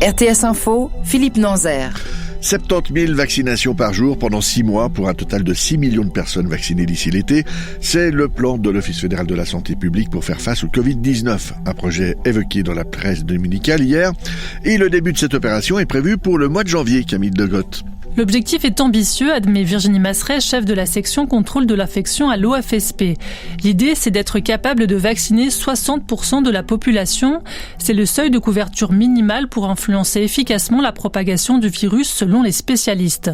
RTS Info, Philippe Nanzer. 70 000 vaccinations par jour pendant 6 mois pour un total de 6 millions de personnes vaccinées d'ici l'été. C'est le plan de l'Office fédéral de la santé publique pour faire face au Covid-19. Un projet évoqué dans la presse dominicale hier. Et le début de cette opération est prévu pour le mois de janvier, Camille Degotte. L'objectif est ambitieux, admet Virginie Masseret, chef de la section contrôle de l'infection à l'OFSP. L'idée, c'est d'être capable de vacciner 60% de la population. C'est le seuil de couverture minimal pour influencer efficacement la propagation du virus selon les spécialistes.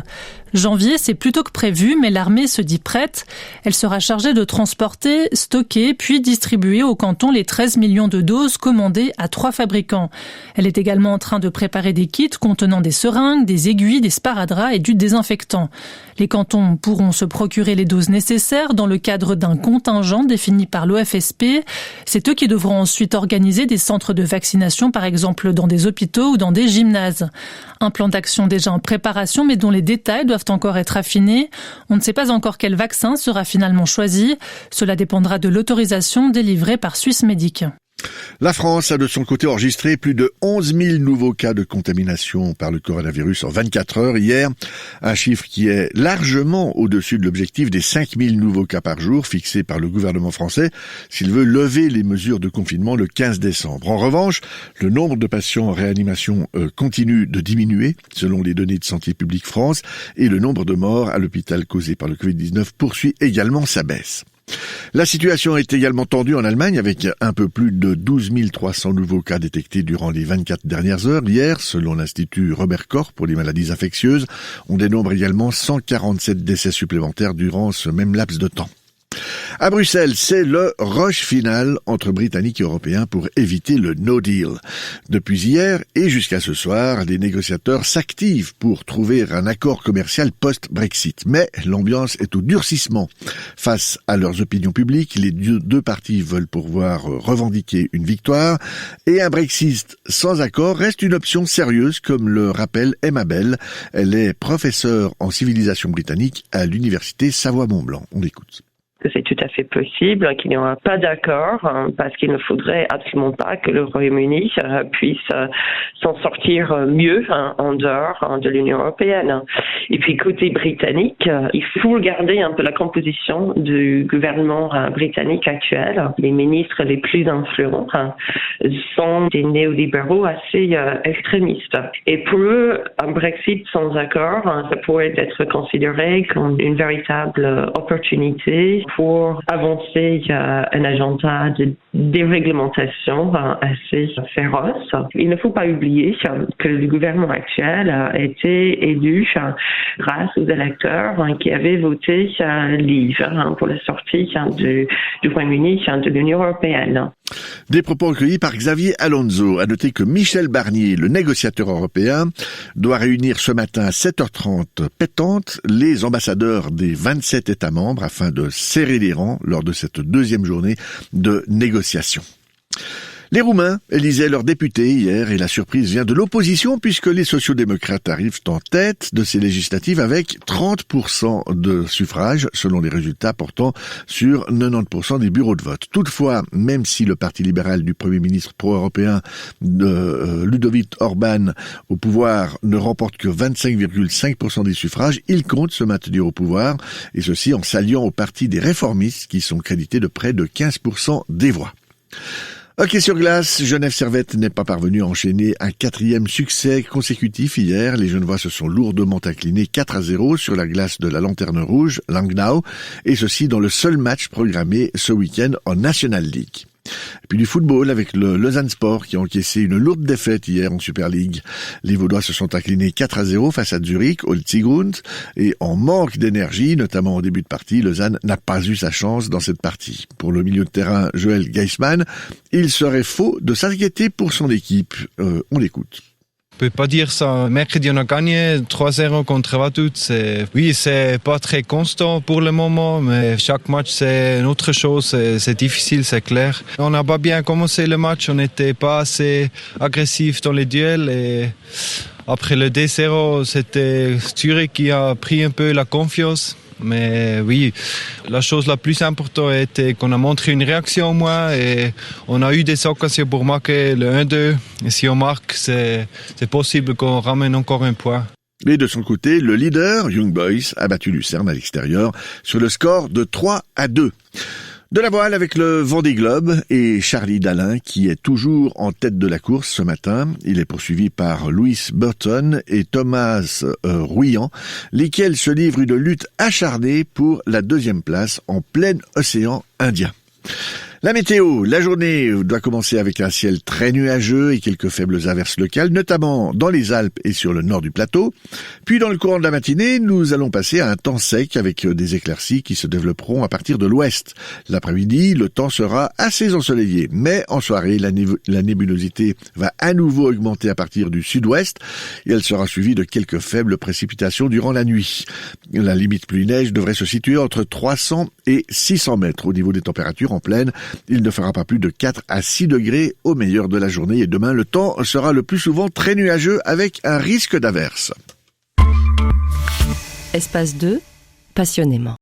Janvier, c'est plus tôt que prévu, mais l'armée se dit prête. Elle sera chargée de transporter, stocker, puis distribuer au canton les 13 millions de doses commandées à 3 fabricants. Elle est également en train de préparer des kits contenant des seringues, des aiguilles, des sparadraps et du désinfectant. Les cantons pourront se procurer les doses nécessaires dans le cadre d'un contingent défini par l'OFSP. C'est eux qui devront ensuite organiser des centres de vaccination, par exemple dans des hôpitaux ou dans des gymnases. Un plan d'action déjà en préparation, mais dont les détails doivent encore être affinés. On ne sait pas encore quel vaccin sera finalement choisi. Cela dépendra de l'autorisation délivrée par Swissmedic. La France a de son côté enregistré plus de 11 000 nouveaux cas de contamination par le coronavirus en 24 heures hier. Un chiffre qui est largement au-dessus de l'objectif des 5 000 nouveaux cas par jour fixé par le gouvernement français s'il veut lever les mesures de confinement le 15 décembre. En revanche, le nombre de patients en réanimation continue de diminuer selon les données de Santé publique France et le nombre de morts à l'hôpital causés par le Covid-19 poursuit également sa baisse. La situation est également tendue en Allemagne avec un peu plus de 12 300 nouveaux cas détectés durant les 24 dernières heures. Hier, selon l'Institut Robert Koch pour les maladies infectieuses, on dénombre également 147 décès supplémentaires durant ce même laps de temps. À Bruxelles, c'est le rush final entre Britanniques et Européens pour éviter le no deal. Depuis hier et jusqu'à ce soir, les négociateurs s'activent pour trouver un accord commercial post-Brexit. Mais l'ambiance est au durcissement. Face à leurs opinions publiques, les deux parties veulent pouvoir revendiquer une victoire et un Brexit sans accord reste une option sérieuse, comme le rappelle Emma Bell. Elle est professeure en civilisation britannique à l'université Savoie-Mont-Blanc. On l'écoute. Que c'est tout à fait possible qu'il n'y aura pas d'accord parce qu'il ne faudrait absolument pas que le Royaume-Uni puisse s'en sortir mieux en dehors de l'Union européenne. Et puis côté britannique, il faut garder un peu la composition du gouvernement britannique actuel. Les ministres les plus influents sont des néolibéraux assez extrémistes. Et pour eux, un Brexit sans accord, ça pourrait être considéré comme une véritable opportunité pour avancer un agenda de déréglementation assez féroce. Il ne faut pas oublier que le gouvernement actuel a été élu grâce aux électeurs qui avaient voté Leave pour la sortie du Royaume-Uni de l'Union européenne. Des propos recueillis par Xavier Alonso. À noter que Michel Barnier, le négociateur européen, doit réunir ce matin à 7h30 pétante les ambassadeurs des 27 États membres afin de serrer les rangs lors de cette deuxième journée de négociation. Les Roumains élisaient leurs députés hier et la surprise vient de l'opposition puisque les sociodémocrates arrivent en tête de ces législatives avec 30% de suffrages selon les résultats portant sur 90% des bureaux de vote. Toutefois, même si le parti libéral du Premier ministre pro-européen de Ludovic Orban au pouvoir ne remporte que 25,5% des suffrages, il compte se maintenir au pouvoir et ceci en s'alliant au parti des réformistes qui sont crédités de près de 15% des voix. Hockey sur glace, Genève Servette n'est pas parvenu à enchaîner un 4e succès consécutif hier. Les Genevois se sont lourdement inclinés 4-0 sur la glace de la Lanterne Rouge, Langnau, et ceci dans le seul match programmé ce week-end en National League. Et puis du football avec le Lausanne Sport qui a encaissé une lourde défaite hier en Super League. Les Vaudois se sont inclinés 4-0 face à Zurich, au Zigrund, et en manque d'énergie, notamment au début de partie, Lausanne n'a pas eu sa chance dans cette partie. Pour le milieu de terrain Joël Geisman, il serait faux de s'inquiéter pour son équipe. On l'écoute. Je peux pas dire ça. Mercredi, on a gagné 3-0 contre Vaduz. C'est pas très constant pour le moment, mais chaque match, c'est une autre chose. C'est difficile, c'est clair. On n'a pas bien commencé le match. On n'était pas assez agressif dans les duels. Et après le 2-0, c'était Zurich qui a pris un peu la confiance. Mais oui, la chose la plus importante était qu'on a montré une réaction au moins et on a eu des occasions pour marquer le 1-2. Et si on marque, c'est possible qu'on ramène encore un point. Et de son côté, le leader, Young Boys, a battu Lucerne à l'extérieur sur le score de 3-2. De la voile avec le Vendée Globe et Charlie Dalin qui est toujours en tête de la course ce matin. Il est poursuivi par Louis Burton et Thomas Rouillant, lesquels se livrent une lutte acharnée pour la 2e place en plein océan Indien. La météo, la journée doit commencer avec un ciel très nuageux et quelques faibles averses locales, notamment dans les Alpes et sur le nord du plateau. Puis dans le courant de la matinée, nous allons passer à un temps sec avec des éclaircies qui se développeront à partir de l'ouest. L'après-midi, le temps sera assez ensoleillé, mais en soirée, la nébulosité va à nouveau augmenter à partir du sud-ouest et elle sera suivie de quelques faibles précipitations durant la nuit. La limite pluie-neige devrait se situer entre 300 et 600 mètres au niveau des températures en plaine. Il ne fera pas plus de 4 à 6 degrés au meilleur de la journée et demain, le temps sera le plus souvent très nuageux avec un risque d'averse. Espace 2, passionnément.